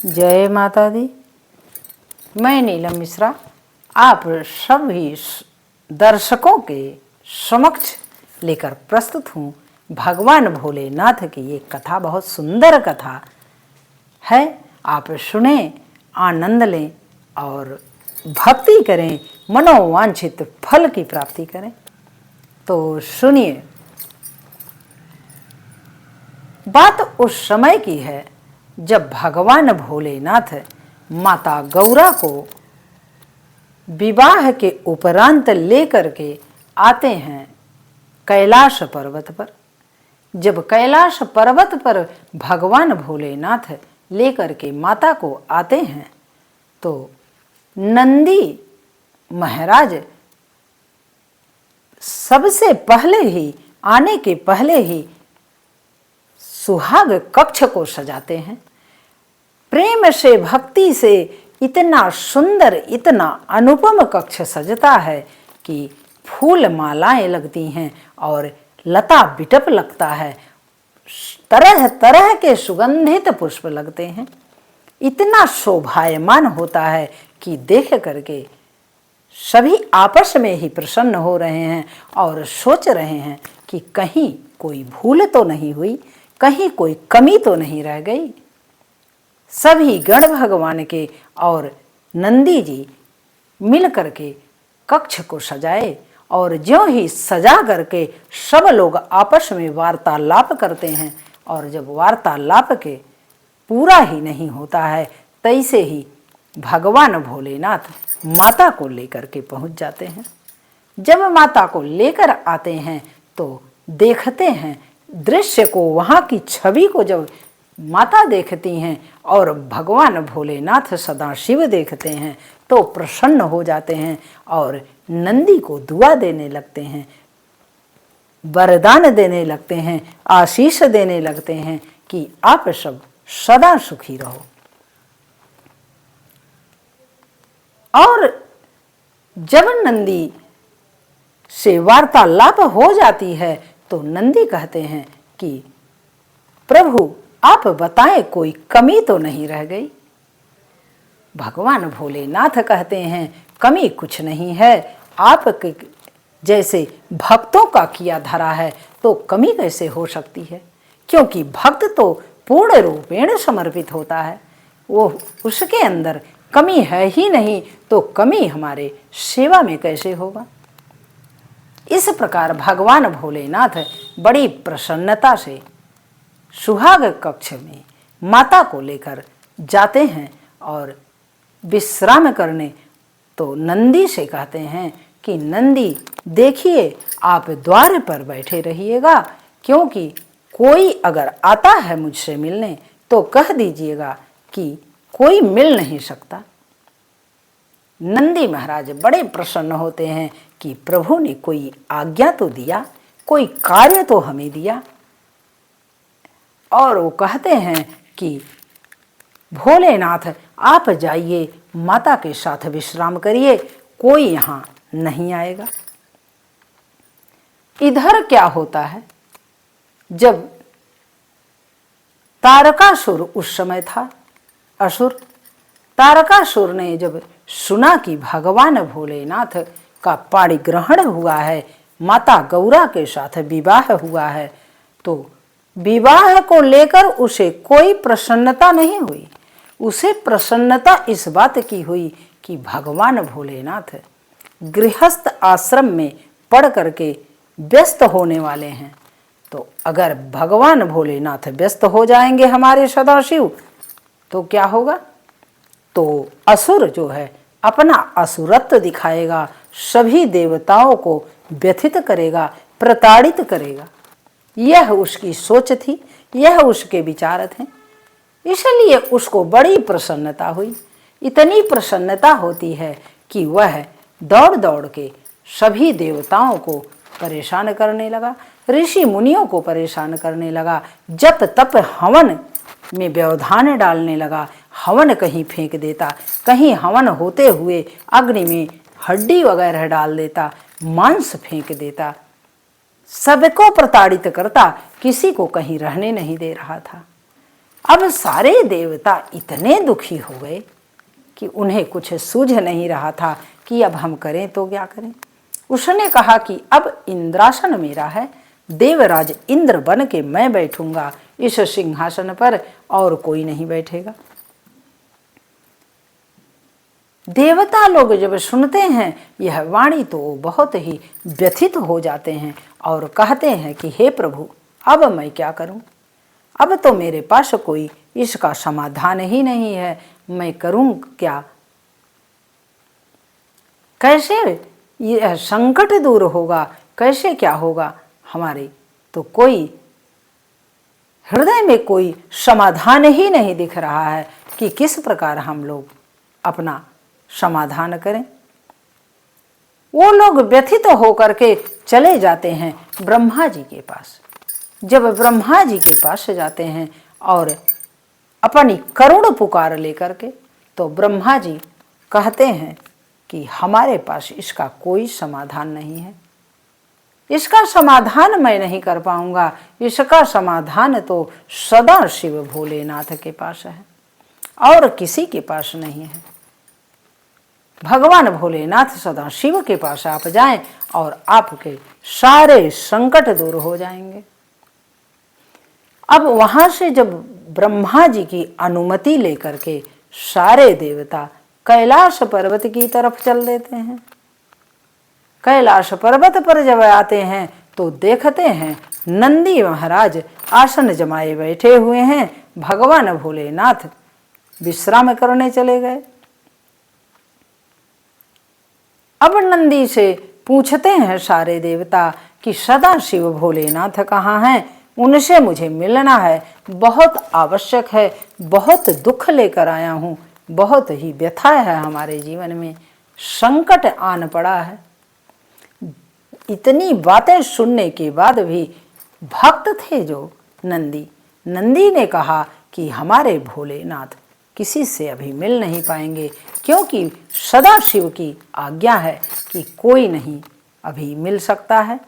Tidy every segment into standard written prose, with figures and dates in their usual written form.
जय माता दी। मैं नीलम मिश्रा आप सभी दर्शकों के समक्ष लेकर प्रस्तुत हूँ भगवान भोलेनाथ की ये कथा। बहुत सुंदर कथा है, आप सुने, आनंद लें और भक्ति करें, मनोवांछित फल की प्राप्ति करें। तो सुनिए, बात उस समय की है जब भगवान भोलेनाथ माता गौरा को विवाह के उपरांत लेकर के आते हैं कैलाश पर्वत पर। जब कैलाश पर्वत पर भगवान भोलेनाथ लेकर के माता को आते हैं तो नंदी महाराज सबसे पहले ही, आने के पहले ही सुहाग कक्ष को सजाते हैं। प्रेम से, भक्ति से इतना सुंदर, इतना अनुपम कक्ष सजता है कि फूल मालाएं लगती हैं और लता बिटप लगता है, तरह तरह के सुगंधित पुष्प लगते हैं। इतना शोभायमान होता है कि देख करके सभी आपस में ही प्रसन्न हो रहे हैं और सोच रहे हैं कि कहीं कोई भूल तो नहीं हुई, कहीं कोई कमी तो नहीं रह गई। सभी गण भगवान के और नंदी जी मिल करके कक्ष को सजाए और ज्यों ही सजा करके सब लोग आपस में वार्तालाप करते हैं। और जब वार्तालाप के पूरा ही नहीं होता है, तैसे ही भगवान भोलेनाथ माता को लेकर के पहुंच जाते हैं। जब माता को लेकर आते हैं तो देखते हैं दृश्य को, वहाँ की छवि को जब माता देखती हैं और भगवान भोलेनाथ सदाशिव देखते हैं तो प्रसन्न हो जाते हैं और नंदी को दुआ देने लगते हैं, वरदान देने लगते हैं, आशीष देने लगते हैं कि आप सब सदा सुखी रहो। और जब नंदी से वार्तालाप हो जाती है तो नंदी कहते हैं कि प्रभु आप बताएं कोई कमी तो नहीं रह गई। भगवान भोलेनाथ कहते हैं कमी कुछ नहीं है, आप जैसे भक्तों का किया धरा है तो कमी कैसे हो सकती है, क्योंकि भक्त तो पूर्ण रूपेण समर्पित होता है, वो उसके अंदर कमी है ही नहीं, तो कमी हमारे सेवा में कैसे होगा। इस प्रकार भगवान भोलेनाथ बड़ी प्रसन्नता से सुहाग कक्ष में माता को लेकर जाते हैं और विश्राम करने। तो नंदी से कहते हैं कि नंदी देखिए, आप द्वार पर बैठे रहिएगा, क्योंकि कोई अगर आता है मुझसे मिलने तो कह दीजिएगा कि कोई मिल नहीं सकता। नंदी महाराज बड़े प्रसन्न होते हैं कि प्रभु ने कोई आज्ञा तो दिया, कोई कार्य तो हमें दिया। और वो कहते हैं कि भोलेनाथ आप जाइए, माता के साथ विश्राम करिए, कोई यहाँ नहीं आएगा। इधर क्या होता है, जब तारकासुर उस समय था, असुर तारकासुर ने जब सुना कि भगवान भोलेनाथ का पाणिग्रहण हुआ है, माता गौरा के साथ विवाह हुआ है, तो विवाह को लेकर उसे कोई प्रसन्नता नहीं हुई। उसे प्रसन्नता इस बात की हुई कि भगवान भोलेनाथ गृहस्थ आश्रम में पढ़ करके व्यस्त होने वाले हैं, तो अगर भगवान भोलेनाथ व्यस्त हो जाएंगे हमारे सदाशिव तो क्या होगा। तो असुर जो है अपना असुरत्व दिखाएगा, सभी देवताओं को व्यथित करेगा, प्रताड़ित करेगा। यह उसकी सोच थी, यह उसके विचार थे, इसलिए उसको बड़ी प्रसन्नता हुई। इतनी प्रसन्नता होती है कि वह दौड़ दौड़ के सभी देवताओं को परेशान करने लगा, ऋषि मुनियों को परेशान करने लगा, जप तप हवन में व्यवधान डालने लगा। हवन कहीं फेंक देता, कहीं हवन होते हुए अग्नि में हड्डी वगैरह डाल देता, मांस फेंक देता, सबको प्रताड़ित करता, किसी को कहीं रहने नहीं दे रहा था। अब सारे देवता इतने दुखी हो गए कि उन्हें कुछ सूझ नहीं रहा था कि अब हम करें तो क्या करें। उसने कहा कि अब इंद्रासन मेरा है, देवराज इंद्र बन के मैं बैठूंगा इस सिंहासन पर और कोई नहीं बैठेगा। देवता लोग जब सुनते हैं यह वाणी तो बहुत ही व्यथित हो जाते हैं और कहते हैं कि हे प्रभु, अब मैं क्या करूं, अब तो मेरे पास कोई इसका समाधान ही नहीं है, मैं करूं क्या, कैसे यह संकट दूर होगा, कैसे क्या होगा हमारे, तो कोई हृदय में कोई समाधान ही नहीं दिख रहा है कि किस प्रकार हम लोग अपना समाधान करें। वो लोग व्यथित होकर के चले जाते हैं ब्रह्मा जी के पास। जब ब्रह्मा जी के पास जाते हैं और अपनी करुण पुकार लेकर के, तो ब्रह्मा जी कहते हैं कि हमारे पास इसका कोई समाधान नहीं है, इसका समाधान मैं नहीं कर पाऊंगा, इसका समाधान तो सदा शिव भोलेनाथ के पास है और किसी के पास नहीं है। भगवान भोलेनाथ सदा शिव के पास आप जाएं और आपके सारे संकट दूर हो जाएंगे। अब वहां से जब ब्रह्मा जी की अनुमति लेकर के सारे देवता कैलाश पर्वत की तरफ चल देते हैं। कैलाश पर्वत पर जब आते हैं तो देखते हैं नंदी महाराज आसन जमाए बैठे हुए हैं, भगवान भोलेनाथ विश्राम करने चले गए। अब नंदी से पूछते हैं सारे देवता कि सदा शिव भोलेनाथ कहाँ हैं, उनसे मुझे मिलना है, बहुत आवश्यक है, बहुत दुख लेकर आया हूँ, बहुत ही व्यथा है हमारे जीवन में, संकट आन पड़ा है। इतनी बातें सुनने के बाद भी भक्त थे जो नंदी ने कहा कि हमारे भोलेनाथ किसी से अभी मिल नहीं पाएंगे, क्योंकि सदा शिव की आज्ञा है कि कोई नहीं अभी मिल सकता है।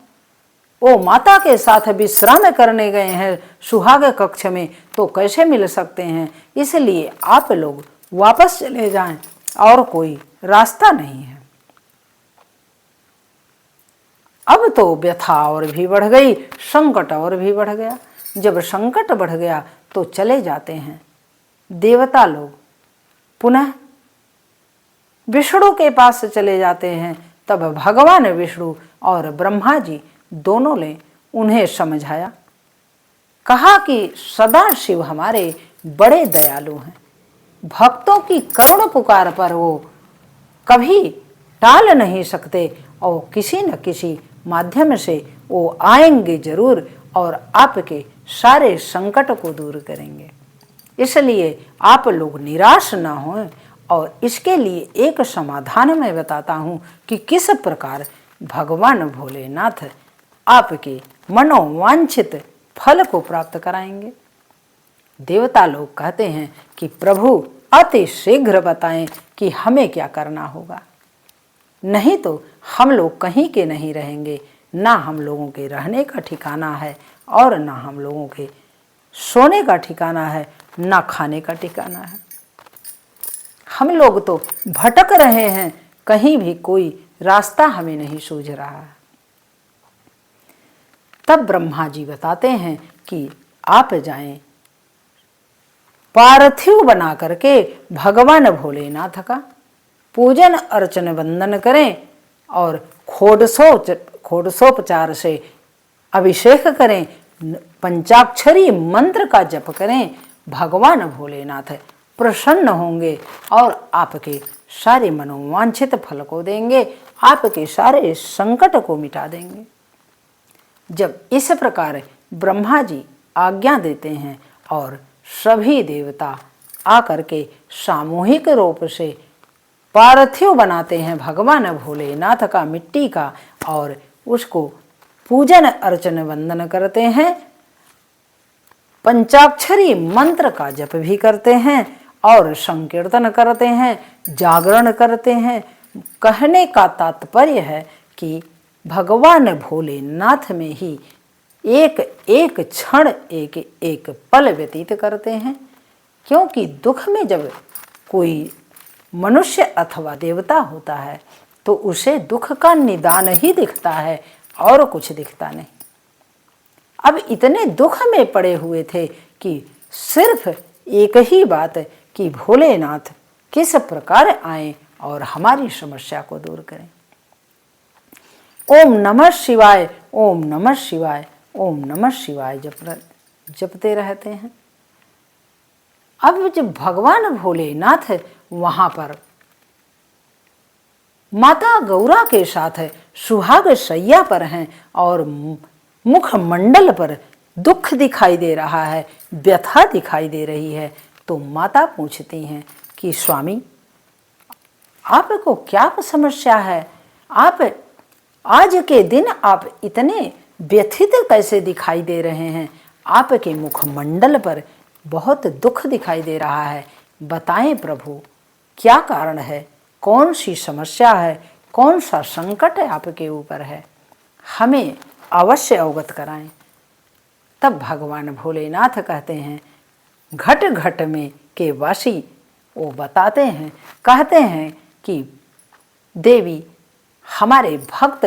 वो माता के साथ विश्राम करने गए हैं सुहाग कक्ष में, तो कैसे मिल सकते हैं, इसलिए आप लोग वापस चले जाएं और कोई रास्ता नहीं है। अब तो व्यथा और भी बढ़ गई, संकट और भी बढ़ गया। जब संकट बढ़ गया तो चले जाते हैं देवता लोग पुनः विष्णु के पास चले जाते हैं। तब भगवान विष्णु और ब्रह्मा जी दोनों ने उन्हें समझाया, कहा कि सदा शिव हमारे बड़े दयालु हैं, भक्तों की करुण पुकार पर वो कभी टाल नहीं सकते और किसी न किसी माध्यम से वो आएंगे जरूर और आपके सारे संकट को दूर करेंगे। इसलिए आप लोग निराश ना हों और इसके लिए एक समाधान मैं बताता हूँ कि किस प्रकार भगवान भोलेनाथ आपके मनोवांछित फल को प्राप्त कराएंगे। देवता लोग कहते हैं कि प्रभु अति शीघ्र बताएं कि हमें क्या करना होगा, नहीं तो हम लोग कहीं के नहीं रहेंगे, ना हम लोगों के रहने का ठिकाना है और ना हम लोगों के सोने का ठिकाना है, ना खाने का ठिकाना है। हम लोग तो भटक रहे हैं, कहीं भी कोई रास्ता हमें नहीं सूझ रहा है। तब ब्रह्मा जी बताते हैं कि आप जाएं, पार्थिव बना करके भगवान भोलेनाथ का पूजन अर्चन वंदन करें और खोडसोपचार से अभिषेक करें, पंचाक्षरी मंत्र का जप करें। भगवान भोलेनाथ प्रसन्न होंगे और आपके सारे मनोवांछित फल को देंगे, आपके सारे संकट को मिटा देंगे। जब इस प्रकार ब्रह्मा जी आज्ञा देते हैं और सभी देवता आकर के सामूहिक रूप से पार्थिव बनाते हैं भगवान भोलेनाथ का मिट्टी का और उसको पूजन अर्चन वंदन करते हैं, पंचाक्षरी मंत्र का जप भी करते हैं और संकीर्तन करते हैं, जागरण करते हैं। कहने का तात्पर्य है कि भगवान भोलेनाथ में ही एक एक क्षण एक एक पल व्यतीत करते हैं, क्योंकि दुख में जब कोई मनुष्य अथवा देवता होता है तो उसे दुख का निदान ही दिखता है और कुछ दिखता नहीं। अब इतने दुख में पड़े हुए थे कि सिर्फ एक ही बात कि भोलेनाथ किस प्रकार आए और हमारी समस्या को दूर करें। ओम नमः शिवाय, ओम नमः शिवाय, ओम नमः शिवाय जपते रहते हैं। अब जब भगवान भोलेनाथ वहां पर माता गौरा के साथ सुहाग शैया पर हैं और मुखमंडल पर दुख दिखाई दे रहा है, व्यथा दिखाई दे रही है, तो माता पूछती हैं कि स्वामी आपको क्या समस्या है? आप आज के दिन आप इतने व्यथित कैसे दिखाई दे रहे हैं? आपके मुखमंडल पर बहुत दुख दिखाई दे रहा है, बताएं प्रभु क्या कारण है, कौन सी समस्या है, कौन सा संकट आपके ऊपर है, हमें अवश्य अवगत कराएं। तब भगवान भोलेनाथ कहते हैं, घट घट में के वासी वो बताते हैं, कहते हैं कि देवी हमारे भक्त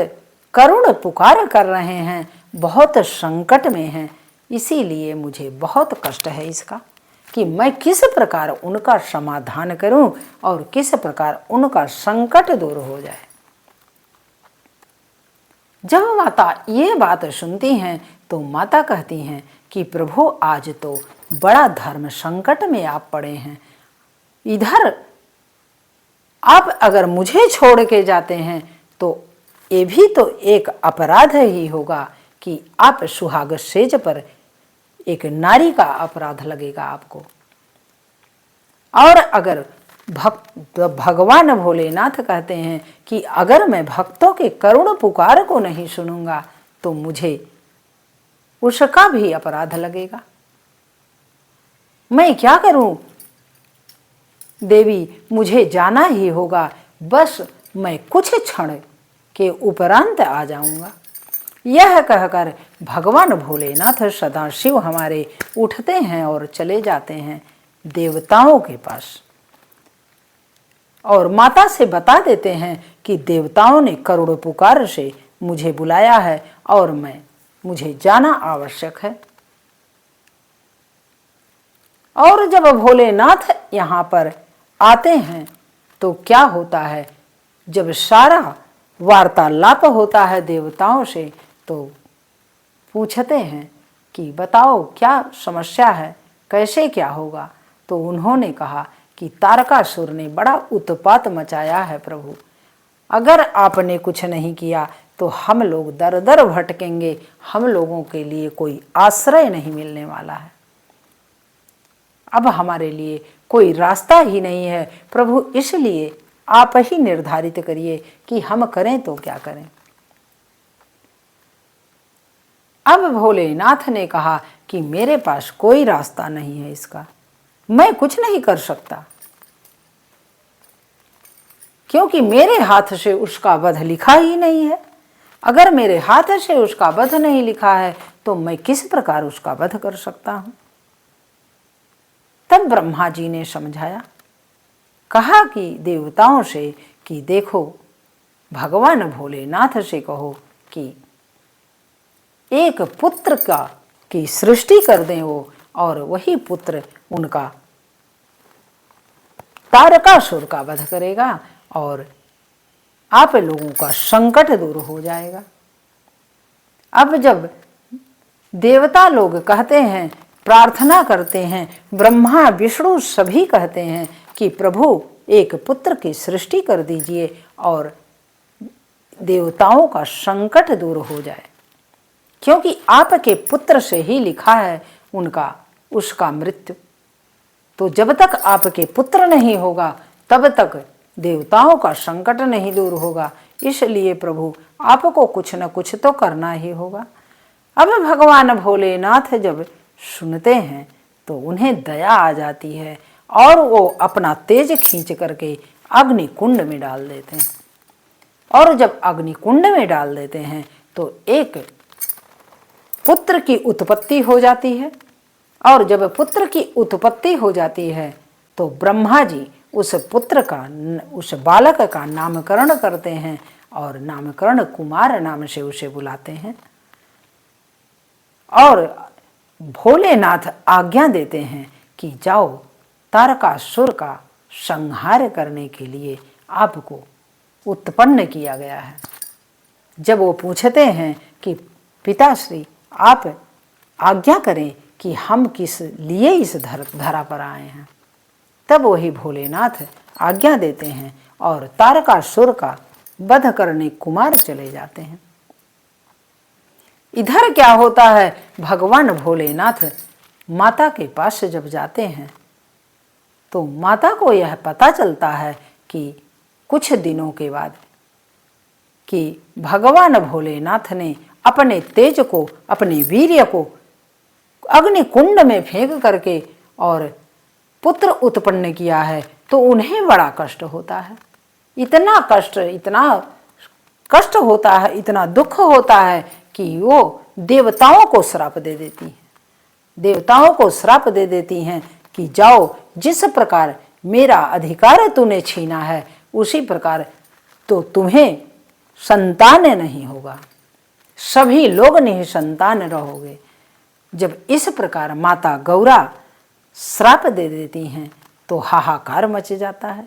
करुण पुकार कर रहे हैं, बहुत संकट में हैं, इसीलिए मुझे बहुत कष्ट है इसका कि मैं किस प्रकार उनका समाधान करूं और किस प्रकार उनका संकट दूर हो जाए। जब माता ये बात सुनती हैं तो माता कहती हैं कि प्रभु आज तो बड़ा धर्म संकट में आप पड़े हैं, इधर आप अगर मुझे छोड़ के जाते हैं तो ये भी तो एक अपराध ही होगा कि आप सुहाग सेज पर एक नारी का अपराध लगेगा आपको। और अगर भगवान भोलेनाथ कहते हैं कि अगर मैं भक्तों के करुण पुकार को नहीं सुनूंगा तो मुझे उसका भी अपराध लगेगा। मैं क्या करूं देवी, मुझे जाना ही होगा, बस मैं कुछ क्षण के उपरांत आ जाऊंगा। यह कहकर भगवान भोलेनाथ सदाशिव हमारे उठते हैं और चले जाते हैं देवताओं के पास और माता से बता देते हैं कि देवताओं ने करुण पुकार से मुझे बुलाया है और मुझे जाना आवश्यक है। और जब भोलेनाथ यहाँ पर आते हैं तो क्या होता है, जब सारा वार्तालाप होता है देवताओं से तो पूछते हैं कि बताओ क्या समस्या है, कैसे क्या होगा। तो उन्होंने कहा कि तारकासुर ने बड़ा उत्पात मचाया है प्रभु, अगर आपने कुछ नहीं किया तो हम लोग दर दर भटकेंगे, हम लोगों के लिए कोई आश्रय नहीं मिलने वाला है, अब हमारे लिए कोई रास्ता ही नहीं है प्रभु, इसलिए आप ही निर्धारित करिए कि हम करें तो क्या करें। अब भोलेनाथ ने कहा कि मेरे पास कोई रास्ता नहीं है इसका, मैं कुछ नहीं कर सकता, क्योंकि मेरे हाथ से उसका वध लिखा ही नहीं है। अगर मेरे हाथ से उसका वध नहीं लिखा है तो मैं किस प्रकार उसका वध कर सकता हूं। तब ब्रह्मा जी ने समझाया, कहा कि देवताओं से कि देखो भगवान भोलेनाथ से कहो कि एक पुत्र की सृष्टि कर दें वो, और वही पुत्र उनका तारकासुर का वध करेगा और आप लोगों का संकट दूर हो जाएगा। अब जब देवता लोग कहते हैं, प्रार्थना करते हैं, ब्रह्मा विष्णु सभी कहते हैं कि प्रभु एक पुत्र की सृष्टि कर दीजिए और देवताओं का संकट दूर हो जाए, क्योंकि आपके पुत्र से ही लिखा है उसका मृत्यु। तो जब तक आपके पुत्र नहीं होगा तब तक देवताओं का संकट नहीं दूर होगा, इसलिए प्रभु आपको कुछ न कुछ तो करना ही होगा। अब भगवान भोलेनाथ जब सुनते हैं तो उन्हें दया आ जाती है और वो अपना तेज खींच करके अग्नि कुंड में डाल देते हैं। और जब अग्नि कुंड में डाल देते हैं तो एक पुत्र की उत्पत्ति हो जाती है। और जब पुत्र की उत्पत्ति हो जाती है तो ब्रह्मा जी उस पुत्र का, उस बालक का नामकरण करते हैं और नामकरण कुमार नाम से उसे बुलाते हैं। और भोलेनाथ आज्ञा देते हैं कि जाओ, तारकासुर का संहार करने के लिए आपको उत्पन्न किया गया है। जब वो पूछते हैं कि पिताश्री आप आज्ञा करें कि हम किस लिए इस धरा पर आए हैं, तब वही भोलेनाथ आज्ञा देते हैं और तारकासुर का वध करने कुमार चले जाते हैं। इधर क्या होता है, भगवान भोलेनाथ माता के पास जब जाते हैं तो माता को यह पता चलता है कि कुछ दिनों के बाद कि भगवान भोलेनाथ ने अपने तेज को, अपने वीर्य को अग्नि कुंड में फेंक करके और पुत्र उत्पन्न किया है, तो उन्हें बड़ा कष्ट होता है। इतना कष्ट होता है, इतना दुख होता है कि वो देवताओं को श्राप दे देती हैं। देवताओं को श्राप दे देती हैं कि जाओ, जिस प्रकार मेरा अधिकार तूने छीना है उसी प्रकार तो तुम्हें संतान नहीं होगा, सभी लोग निसंतान रहोगे। जब इस प्रकार माता गौरा श्राप दे देती हैं तो हाहाकार मच जाता है,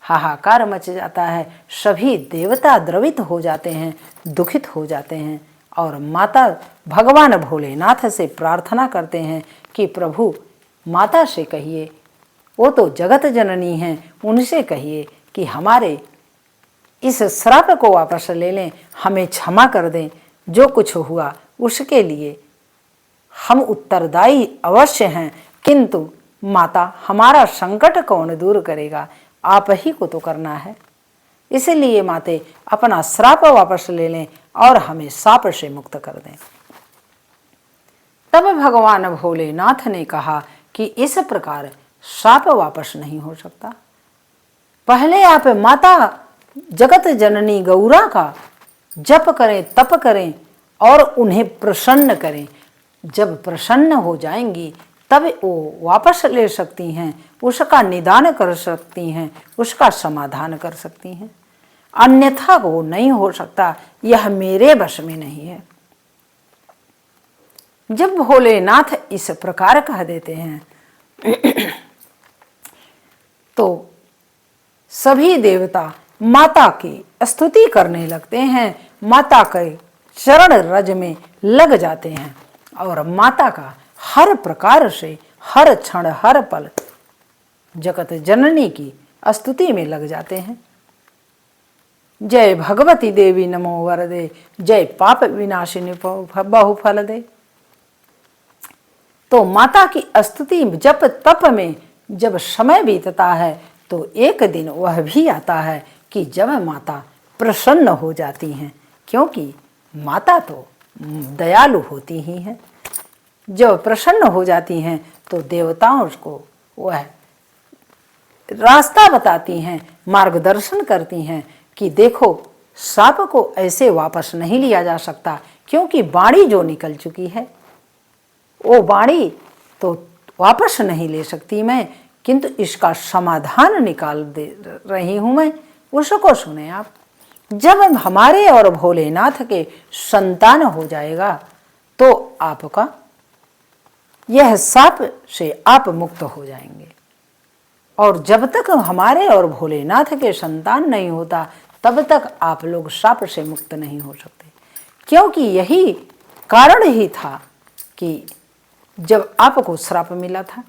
हाहाकार मच जाता है। सभी देवता द्रवित हो जाते हैं, दुखित हो जाते हैं और माता भगवान भोलेनाथ से प्रार्थना करते हैं कि प्रभु माता से कहिए, वो तो जगत जननी हैं, उनसे कहिए कि हमारे इस श्राप को वापस ले लें, हमें क्षमा कर दें। जो कुछ हुआ उसके लिए हम उत्तरदायी अवश्य हैं, किंतु माता हमारा संकट कौन दूर करेगा, आप ही को तो करना है। इसलिए माते अपना श्राप वापस ले लें और हमें शाप से मुक्त कर दें। तब भगवान भोलेनाथ ने कहा कि इस प्रकार शाप वापस नहीं हो सकता। पहले आप माता जगत जननी गौरा का जप करें, तप करें और उन्हें प्रसन्न करें। जब प्रसन्न हो जाएंगी तब वो वापस ले सकती हैं, उसका निदान कर सकती हैं, उसका समाधान कर सकती हैं, अन्यथा वो नहीं हो सकता, यह मेरे वश में नहीं है। जब भोलेनाथ इस प्रकार कह देते हैं तो सभी देवता माता की स्तुति करने लगते हैं, माता के चरण रज में लग जाते हैं और माता का हर प्रकार से हर क्षण हर पल जगत जननी की स्तुति में लग जाते हैं। जय भगवती देवी नमो वरदे, जय पाप विनाशिनी बहुफल दे। तो माता की स्तुति जप तप में जब समय बीतता है तो एक दिन वह भी आता है कि जब माता प्रसन्न हो जाती हैं, क्योंकि माता तो दयालु होती ही हैं। जब प्रसन्न हो जाती हैं तो देवताओं को वह रास्ता बताती हैं, मार्गदर्शन करती हैं कि देखो सांप को ऐसे वापस नहीं लिया जा सकता, क्योंकि बाणी जो निकल चुकी है वो बाणी तो वापस नहीं ले सकती मैं, किंतु इसका समाधान निकाल दे रही हूँ मैं, उसको सुने आप। जब हमारे और भोलेनाथ के संतान हो जाएगा तो आपका यह साप से आप मुक्त हो जाएंगे, और जब तक हमारे और भोलेनाथ के संतान नहीं होता तब तक आप लोग साप से मुक्त नहीं हो सकते। क्योंकि यही कारण ही था कि जब आपको श्राप मिला था,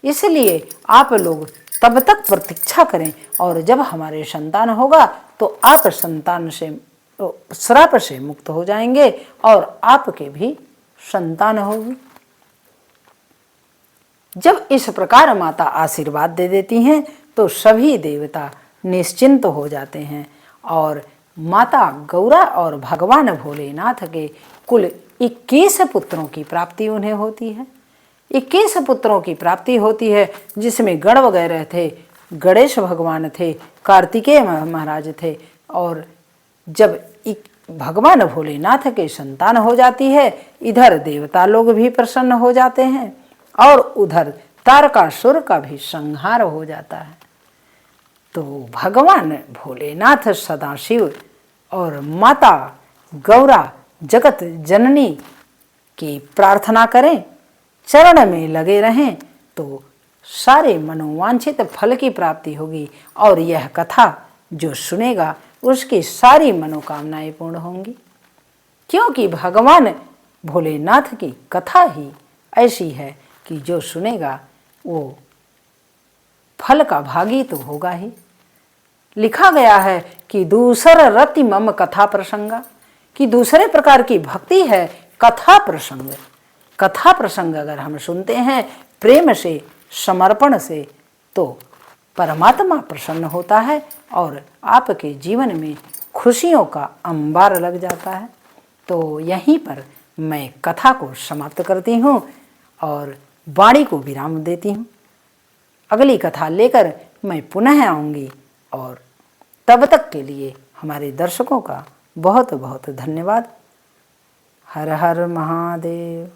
इसलिए आप लोग तब तक प्रतीक्षा करें और जब हमारे संतान होगा तो आप संतान से श्राप से मुक्त हो जाएंगे और आपके भी संतान होगी। जब इस प्रकार माता आशीर्वाद दे देती हैं तो सभी देवता निश्चिंत हो जाते हैं और माता गौरा और भगवान भोलेनाथ के कुल 21 पुत्रों की प्राप्ति उन्हें होती है। 21 पुत्रों की प्राप्ति होती है, जिसमें गण वगैरह थे, गणेश भगवान थे, कार्तिकेय महाराज थे। और जब भगवान भोलेनाथ के संतान हो जाती है, इधर देवता लोग भी प्रसन्न हो जाते हैं और उधर तारकासुर का भी संहार हो जाता है। तो भगवान भोलेनाथ सदाशिव और माता गौरा जगत जननी की प्रार्थना करें, चरण में लगे रहें तो सारे मनोवांछित फल की प्राप्ति होगी और यह कथा जो सुनेगा उसकी सारी मनोकामनाएं पूर्ण होंगी, क्योंकि भगवान भोलेनाथ की कथा ही ऐसी है कि जो सुनेगा वो फल का भागी तो होगा ही। लिखा गया है कि दूसर रति मम कथा प्रसंगा, कि दूसरे प्रकार की भक्ति है कथा प्रसंग। कथा प्रसंग अगर हम सुनते हैं प्रेम से, समर्पण से, तो परमात्मा प्रसन्न होता है और आपके जीवन में खुशियों का अंबार लग जाता है। तो यहीं पर मैं कथा को समाप्त करती हूँ और वाणी को विराम देती हूँ। अगली कथा लेकर मैं पुनः आऊँगी और तब तक के लिए हमारे दर्शकों का बहुत बहुत धन्यवाद। हर हर महादेव।